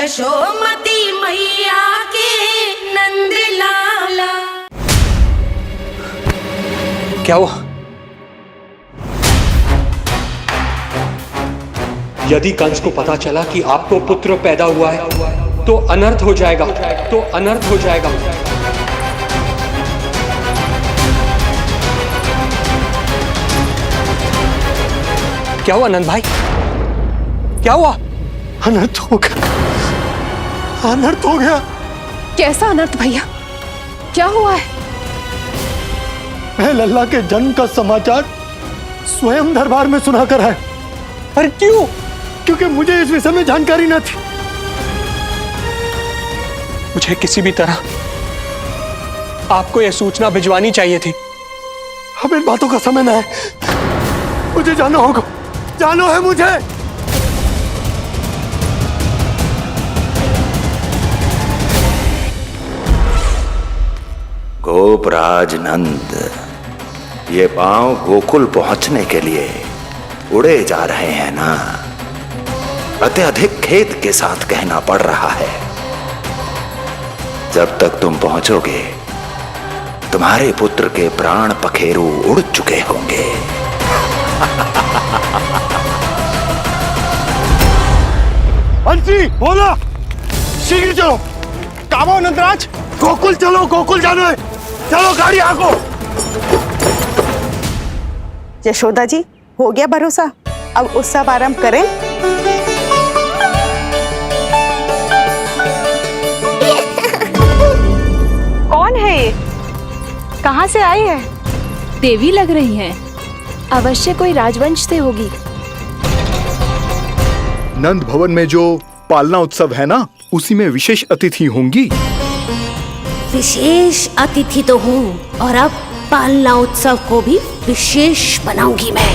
यशोमती मैया के नंद लाला। क्या हुआ? यदि कंस को पता चला कि आपको पुत्र पैदा हुआ है तो अनर्थ हो जाएगा, तो अनर्थ हो जाएगा। क्या हुआ नंद भाई? क्या हुआ? अनर्थ हो गया, अनर्थ हो गया। कैसा अनर्थ भैया? क्या हुआ है? मैं लल्ला के जन्म का समाचार स्वयं दरबार में सुनाकर आया। पर क्यों? क्योंकि मुझे इस विषय में जानकारी न थी। मुझे किसी भी तरह आपको यह सूचना भिजवानी चाहिए थी। अब इन बातों का समय न है, मुझे जाना होगा, जाना है मुझे। गोपराज नंद, ये पांव गोकुल पहुंचने के लिए उड़े जा रहे हैं ना, अत्यधिक खेद के साथ कहना पड़ रहा है। जब तक तुम पहुंचोगे तुम्हारे पुत्र के प्राण पखेरु उड़ चुके होंगे। बंसी बोला, शीघ्र चलो। काबो नंदराज, गोकुल चलो, गोकुल जाना है। चलो गाड़ी आगो। यशोदा जी, हो गया भरोसा, अब उत्सव आरंभ करें। कौन है ये? कहाँ से आई है? देवी लग रही हैं। अवश्य कोई राजवंश से होगी। नंद भवन में जो पालना उत्सव है ना, उसी में विशेष अतिथि होंगी। विशेष अतिथि तो हूँ, और अब पालना उत्सव को भी विशेष बनाऊंगी मैं।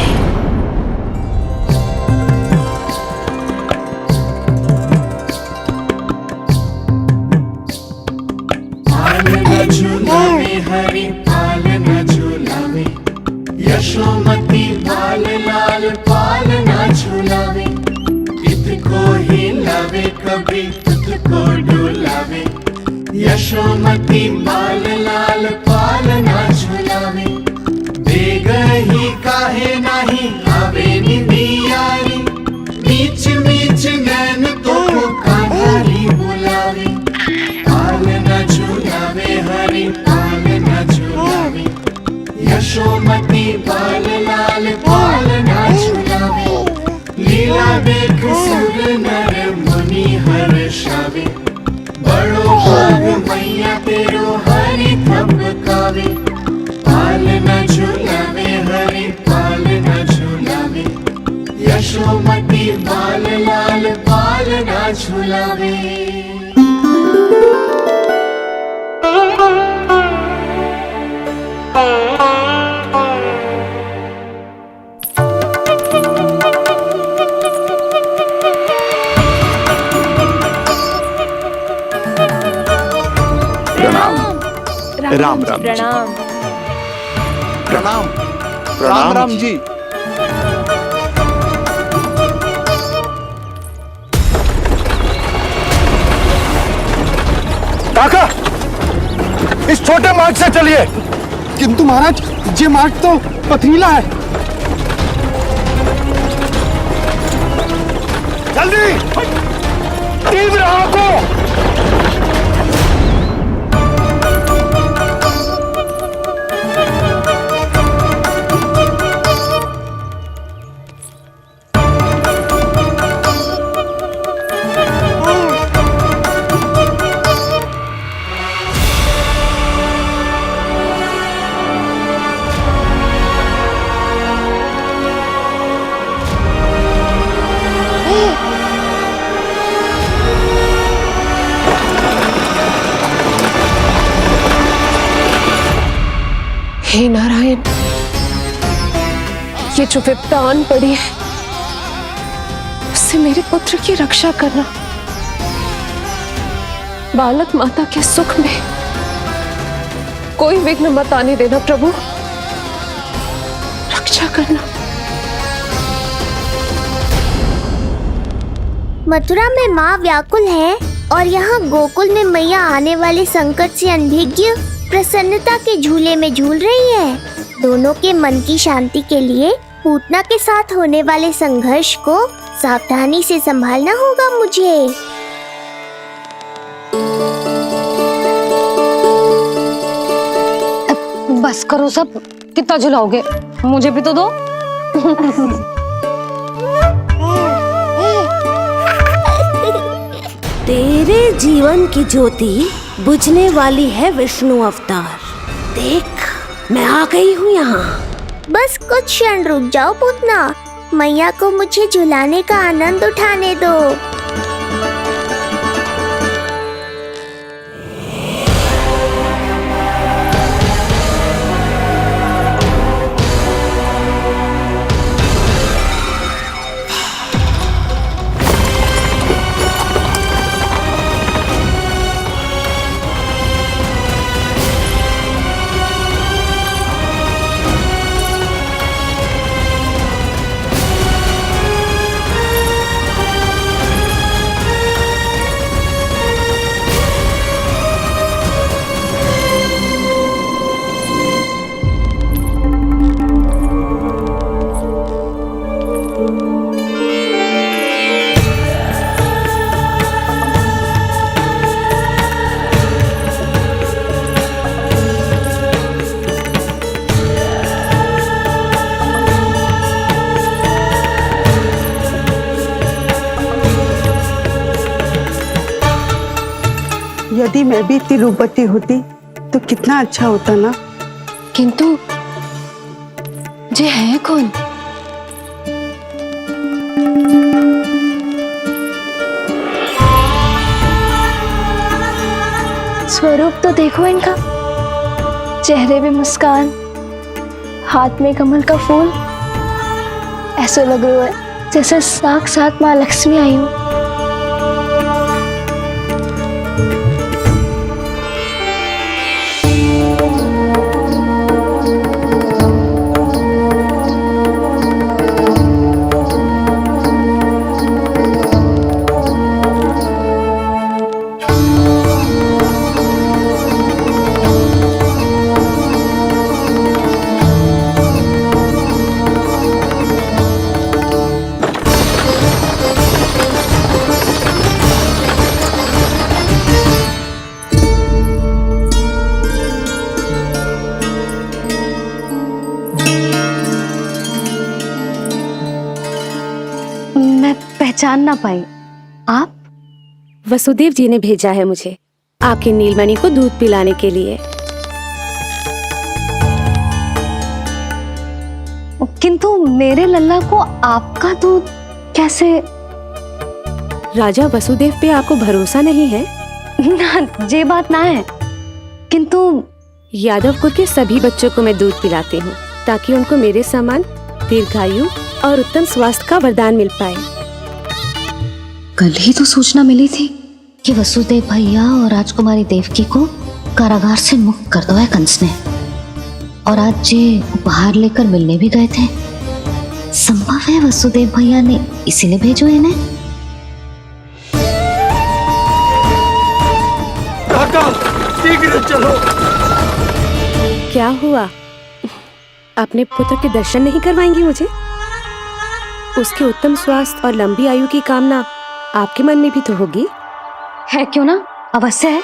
पालना झूलावे हरि पालना झूलावे, यशोमती बाल लाल पालना झूलावे। इतको हिलावे कभी तुझको डुलावे, यशोमती बाल लाल पालना झूलावे। देग ही काहे नाही आवे निदियारी, मीच मीच नैन तो कान्हारी बुलावे। पालना झूलावे हरि पालना झूलावे, यशोमती बाल लाल पालना झूलावे। लीला देख सुर नर मुनि हर्षावे, बड़ो भाग मैया तेरो हरि थपकावे। पालना झूलावे हरि पालना झूलावे, यशोमती बाल लाल पालना झूलावे। राम राम प्रणाम। प्रणाम राम राम जी। काका, इस छोटे मार्ग से चलिए। किंतु महाराज, ये मार्ग तो पथरीला है। जल्दी तीव्र आंखों। हे नारायण, ये जो विपदा आन पड़ी है, उससे मेरे पुत्र की रक्षा करना। बालक माता के सुख में कोई विघ्न मत आने देना प्रभु, रक्षा करना। मथुरा में माँ व्याकुल है और यहाँ गोकुल में मैया आने वाले संकट से अनभिज्ञ प्रसन्नता के झूले में झूल रही है। दोनों के मन की शांति के लिए पूतना के साथ होने वाले संघर्ष को सावधानी से संभालना होगा मुझे। बस करो सब, कितना झुलाओगे, मुझे भी तो दो। तेरे जीवन की ज्योति बुझने वाली है विष्णु अवतार। देख, मैं आ गई हूँ यहाँ। बस कुछ क्षण रुक जाओ पूतना, मैया को मुझे झुलाने का आनंद उठाने दो। यदि मैं भी इतनी रूपवती होती तो कितना अच्छा होता ना। किंतु जे है कौन? स्वरूप तो देखो इनका, चेहरे पे मुस्कान, हाथ में कमल का फूल। ऐसा लग रहा है जैसे साक्षात माँ लक्ष्मी आई हो। पहचान ना पाई। आप? वसुदेव जी ने भेजा है मुझे आपकी नीलमणि को दूध पिलाने के लिए। किंतु मेरे लल्ला को आपका दूध कैसे? राजा वसुदेव पे आपको भरोसा नहीं है ना, ये बात ना है। किंतु यादव कुल के सभी बच्चों को मैं दूध पिलाती हूँ ताकि उनको मेरे समान दीर्घायु और उत्तम स्वास्थ्य का वरदान मिल पाए। कल ही तो सूचना मिली थी कि वसुदेव भैया और राजकुमारी देवकी को कारागार से मुक्त कर दो है कंस ने, और आज ये उपहार लेकर मिलने भी गए थे। संभव है वसुदेव भैया ने इसीलिए भेजो इन्हें। शीघ्र चलो। क्या हुआ? अपने पुत्र के दर्शन नहीं करवाएंगी मुझे? उसके उत्तम स्वास्थ्य और लंबी आयु की कामना आपके मन में भी तो होगी। है क्यों ना, अवश्य है।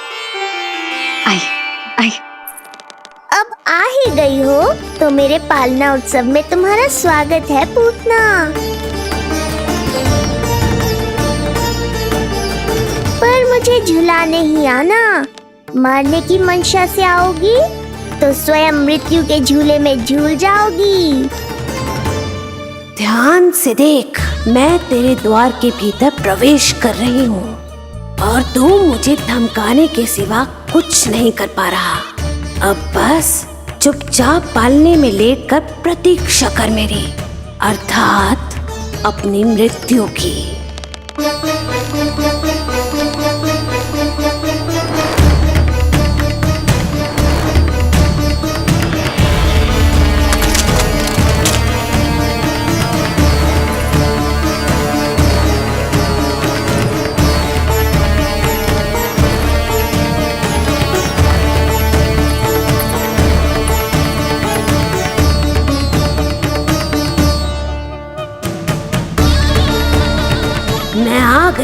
आई आई। अब आ ही गई हो तो मेरे पालना उत्सव में तुम्हारा स्वागत है पूतना। पर मुझे झुलाने ही आना। मारने की मंशा से आओगी तो स्वयं मृत्यु के झूले में झूल जाओगी। ध्यान से देख, मैं तेरे द्वार के भीतर प्रवेश कर रही हूँ और तू मुझे धमकाने के सिवा कुछ नहीं कर पा रहा। अब बस चुपचाप पालने में लेटकर प्रतीक्षा कर मेरी, अर्थात अपनी मृत्यु की।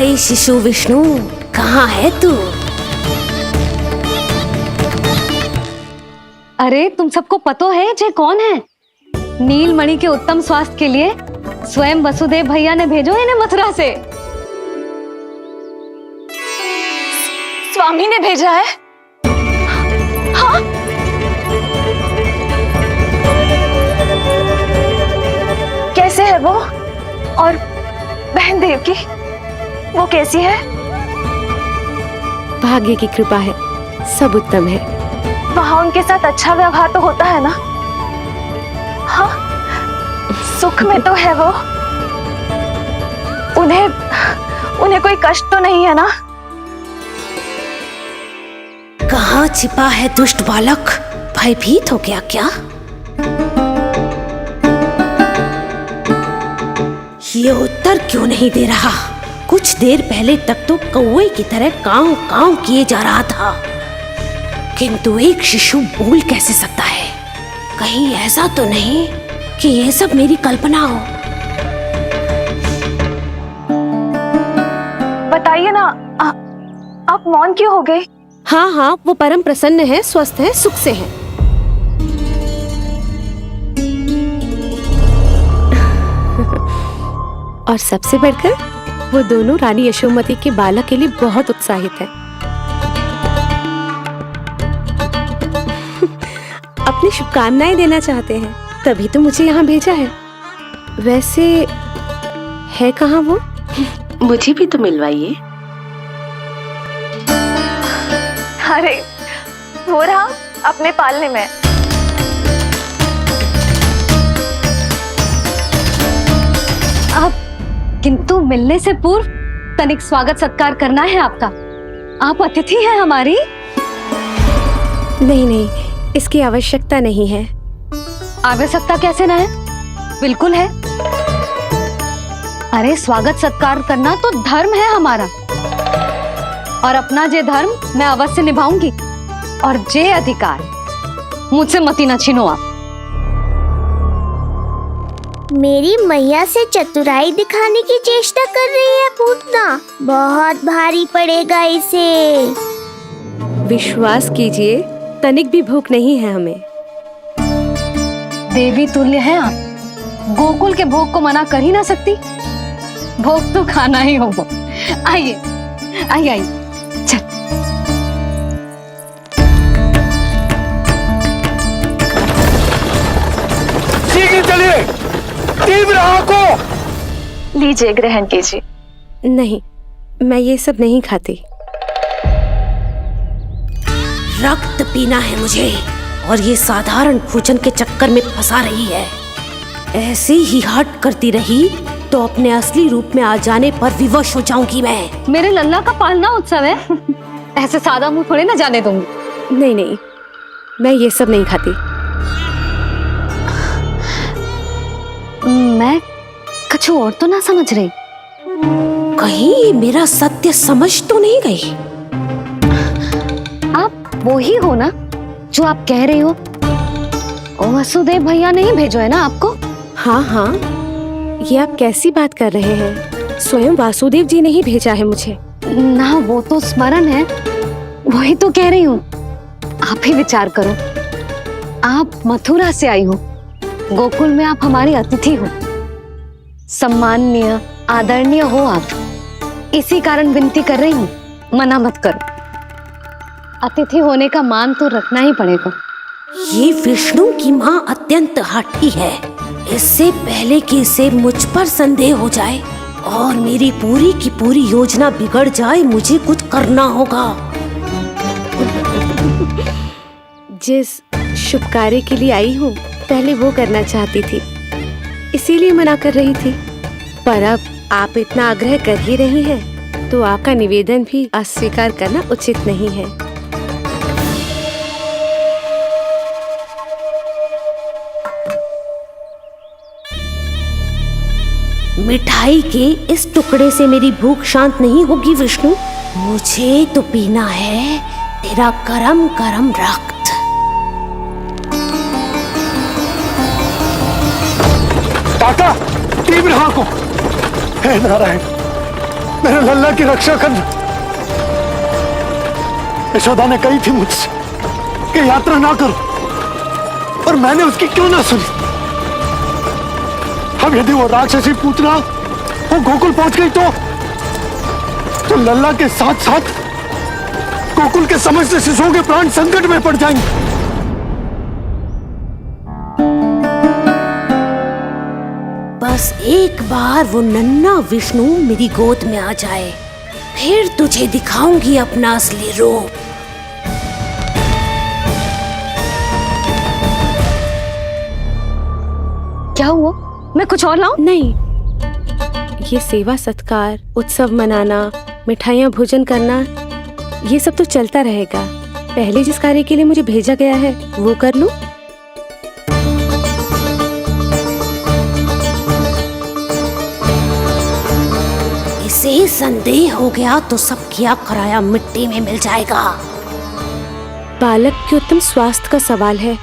गई शिशु विष्णु, कहाँ है तू? अरे तुम सबको पतो है जे कौन है? नीलमणि के उत्तम स्वास्थ्य के लिए स्वयं वसुदेव भैया ने भेजो इन्हें मथुरा से। स्वामी ने भेजा है? हाँ? कैसे है वो? और बहन देवकी, वो कैसी है? भाग्य की कृपा है, सब उत्तम है। वहां उनके साथ अच्छा व्यवहार तो होता है ना? हाँ, सुख में तो है वो। उन्हें कोई कष्ट तो नहीं है ना? कहाँ छिपा है दुष्ट बालक? भयभीत हो गया क्या? ये उत्तर क्यों नहीं दे रहा? कुछ देर पहले तक तो कौवे की तरह कांव कांव किए जा रहा था, किंतु एक शिशु बोल कैसे सकता है? कहीं ऐसा तो नहीं कि ये सब मेरी कल्पना हो? बताइए ना, आप मौन क्यों हो गए? हाँ हाँ, वो परम प्रसन्न है, स्वस्थ है, सुख से है। और सबसे बढ़कर वो दोनों रानी यशोमती के बालक के लिए बहुत उत्साहित है। अपनी शुभकामनाएं देना चाहते हैं, तभी तो मुझे यहाँ भेजा है। वैसे है कहाँ वो? मुझे भी तो मिलवाइए। अरे वो रहा अपने पालने में। आप किंतु मिलने से पूर्व तनिक स्वागत सत्कार करना है आपका। आप अतिथि हैं हमारी। नहीं नहीं, इसकी आवश्यकता नहीं है। आवश्यकता कैसे ना है? बिल्कुल है। अरे स्वागत सत्कार करना तो धर्म है हमारा, और अपना जे धर्म मैं अवश्य निभाऊंगी, और जे अधिकार मुझसे मती न छीनो आप। मेरी मैया से चतुराई दिखाने की चेष्टा कर रही है पूतना। बहुत भारी पड़ेगा इसे। विश्वास कीजिए, तनिक भी भूख नहीं है हमें। देवी तुल्य हैं आप, गोकुल के भोग को मना कर ही ना सकती। भोग तो खाना ही होगा। आइए आइए आइए, चल। शीघ्र चलिए, तीव्र आंखों। लीजिए, ग्रहण कीजिए। नहीं, मैं ये सब नहीं खाती। रक्त पीना है मुझे, और ये साधारण भोजन के चक्कर में फंसा रही है। ऐसे ही हट करती रही तो अपने असली रूप में आ जाने पर विवश हो जाऊंगी मैं। मेरे लल्ला का पालना उत्सव है, ऐसे सादा मुंह थोड़े ना जाने दूंगी। नहीं नहीं, मैं ये सब नहीं खाती। मैं कुछ और तो ना समझ रही। कहीं मेरा सत्य समझ तो नहीं गई? आप वो ही हो ना जो आप कह रही हो? वसुदेव भैया ने ही भेजो है ना आपको? हाँ हाँ, ये आप कैसी बात कर रहे हैं? स्वयं वासुदेव जी ने ही भेजा है मुझे। ना वो तो स्मरण है, वही तो कह रही हूँ। आप ही विचार करो, आप मथुरा से आई हो, गोकुल में आप हमारी अतिथि हो, सम्माननीय आदरणीय हो आप। इसी कारण विनती कर रही हूँ, मना मत करो। अतिथि होने का मान तो रखना ही पड़ेगा। ये विष्णु की माँ अत्यंत हठी है। इससे पहले कि इसे मुझ पर संदेह हो जाए और मेरी पूरी की पूरी योजना बिगड़ जाए, मुझे कुछ करना होगा। जिस शुभ कार्य के लिए आई हूँ, पहले वो करना चाहती थी, इसीलिए मना कर रही थी। पर अब आप इतना आग्रह कर ही रही हैं, तो आपका निवेदन भी अस्वीकार करना उचित नहीं है। मिठाई के इस टुकड़े से मेरी भूख शांत नहीं होगी विष्णु। मुझे तो पीना है तेरा गरम गरम रक्त। काका, तीव्र आंखों। हे नारायण, मेरे लल्ला की रक्षा करना। यशोदा ने कही थी मुझसे कि यात्रा ना करो, और मैंने उसकी क्यों ना सुनी। अब यदि वो राक्षसी पूतना वो गोकुल पहुंच गई तो लल्ला के साथ साथ गोकुल के समस्त शिशुओं के प्राण संकट में पड़ जाएंगे। बस एक बार वो नन्हा विष्णु मेरी गोद में आ जाए, फिर तुझे दिखाऊंगी अपना असली रूप। क्या हुआ? मैं कुछ और लाऊं? नहीं, ये सेवा सत्कार, उत्सव मनाना, मिठाइयाँ भोजन करना, ये सब तो चलता रहेगा। पहले जिस कार्य के लिए मुझे भेजा गया है वो कर लूं। इसे संदेह हो गया तो सब किया कराया मिट्टी में मिल जाएगा। बालक के उत्तम स्वास्थ्य का सवाल है,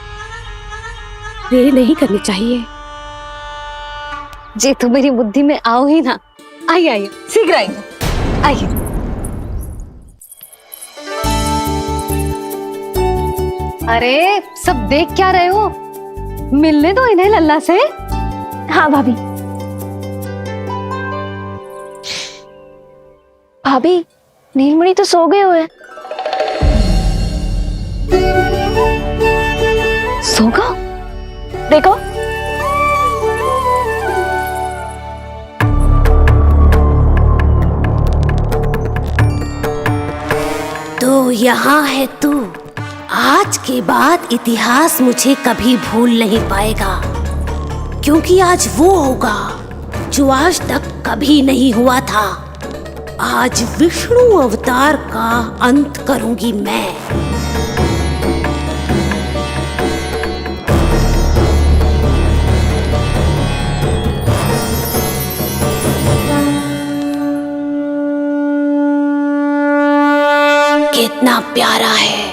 देरी नहीं करनी चाहिए। जे तो मेरी बुद्धि में आओ ही ना। आइए आइए, शीघ्र आइए, आइए। अरे सब देख क्या रहे हो? मिलने दो इन्हें लल्ला से। हाँ भाभी। भाभी, नीलमणि तो सो गए हुए। सो गया? देखो। तो यहाँ है तू। आज के बाद इतिहास मुझे कभी भूल नहीं पाएगा, क्योंकि आज वो होगा जो आज तक कभी नहीं हुआ था। आज विष्णु अवतार का अंत करूंगी मैं। कितना प्यारा है।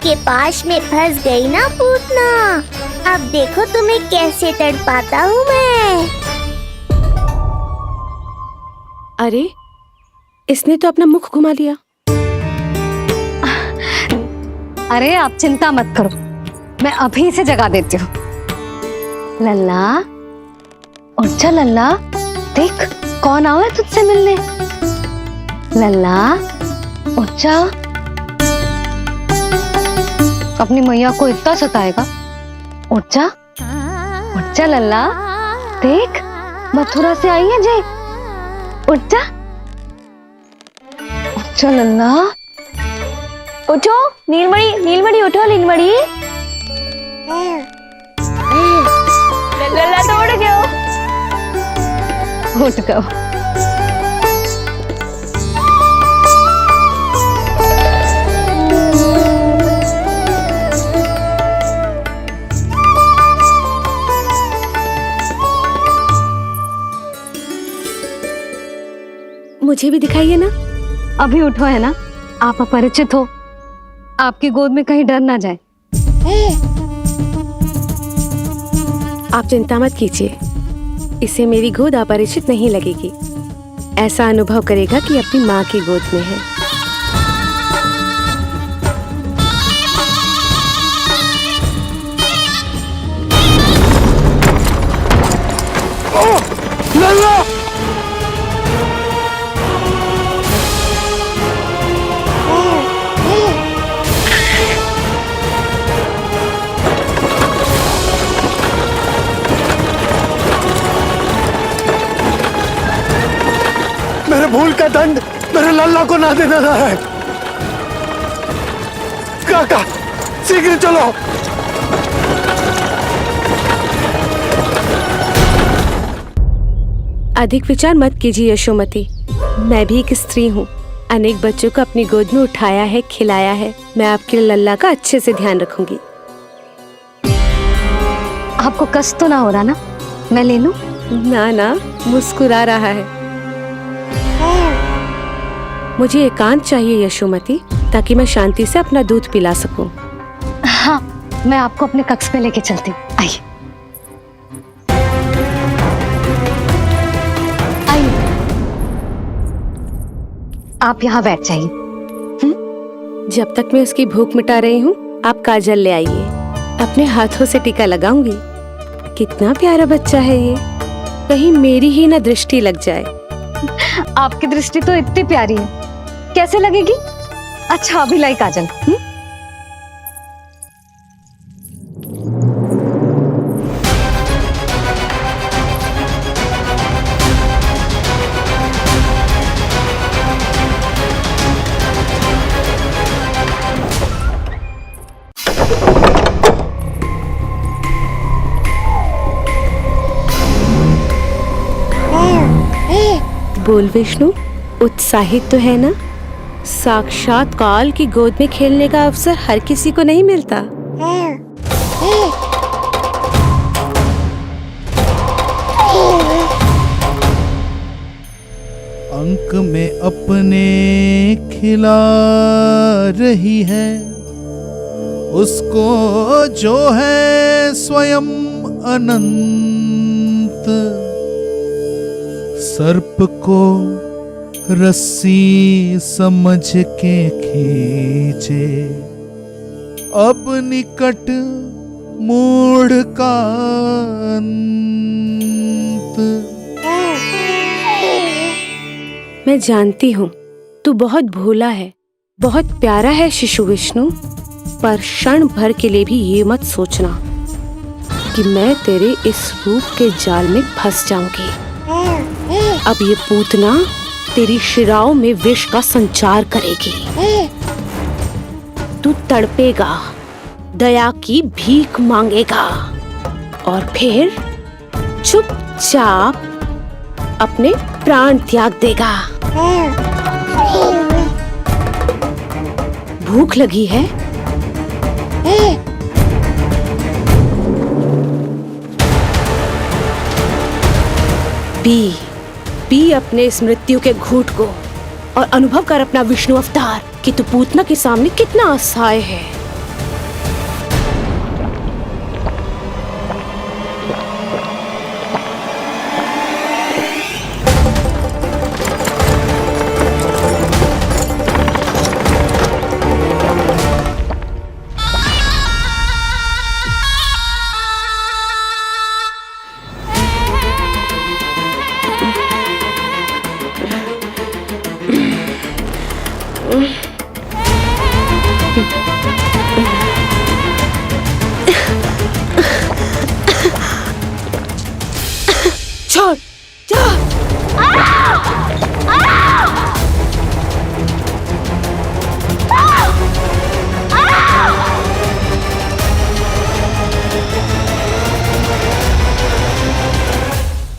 के पास में फंस गई ना पूतना। अब देखो तुम्हें कैसे तड़पाता हूँ मैं। अरे, इसने तो अपना मुख घुमा लिया। अरे आप चिंता मत करो, मैं अभी इसे जगा देती हूँ। लल्ला, उठ जा लल्ला, देख कौन आया तुझसे मिलने। लल्ला, उठ जा। अपनी मैया को इतना सताएगा? उठ जा लल्ला, देख मथुरा से आई है जय। उठ जा लल्ला। उठो नीलमणि, नीलमणि उठो नीलमणि। लल्ला तो उठ गयो। उठ गयो। मुझे भी दिखाइए ना। अभी उठो है ना, आप अपरिचित हो, आपकी गोद में कहीं डर ना जाए। आप चिंता मत कीजिए, इसे मेरी गोद अपरिचित नहीं लगेगी। ऐसा अनुभव करेगा कि अपनी माँ की गोद में है। लल्ला! मेरे भूल का दंड मेरे लल्ला को ना देना है। काका, शीघ्र चलो। अधिक विचार मत कीजिए यशोमती। मैं भी एक स्त्री हूँ, अनेक बच्चों को अपनी गोद में उठाया है, खिलाया है। मैं आपके लल्ला का अच्छे से ध्यान रखूंगी। आपको कष्ट तो ना हो रहा ना? मैं ले लूं? ना ना, मुस्कुरा रहा है। मुझे एकांत चाहिए यशोमती, ताकि मैं शांति से अपना दूध पिला सकूं। हाँ, मैं आपको अपने कक्ष में लेके चलती हूँ। आइए आइए, आप यहाँ बैठ जाइए। जब तक मैं उसकी भूख मिटा रही हूँ, आप काजल ले आइए। अपने हाथों से टीका लगाऊंगी। कितना प्यारा बच्चा है ये, कहीं मेरी ही ना दृष्टि लग जाए। आपकी दृष्टि तो इतनी प्यारी है, कैसे लगेगी? अच्छा, अभी लाई काजल। बोल विष्णु, उत्साहित तो है ना? साक्षात काल की गोद में खेलने का अवसर हर किसी को नहीं मिलता। अंक में अपने खिला रही है, उसको जो है स्वयं अनंत। सर्प को रस्सी समझ के खींचे, अब निकट मूढ़ का अंत। मैं जानती हूँ तू बहुत भोला है, बहुत प्यारा है शिशु विष्णु, पर क्षण भर के लिए भी ये मत सोचना कि मैं तेरे इस रूप के जाल में फंस जाऊंगी। अब ये पूतना तेरी शिराओं में विष का संचार करेगी। तू तड़पेगा, दया की भीख मांगेगा और फिर चुपचाप अपने प्राण त्याग देगा। भूख लगी है? पी अपने इस मृत्यु के घूंट को और अनुभव कर अपना विष्णु अवतार कि तू पूतना के सामने कितना असहाय है।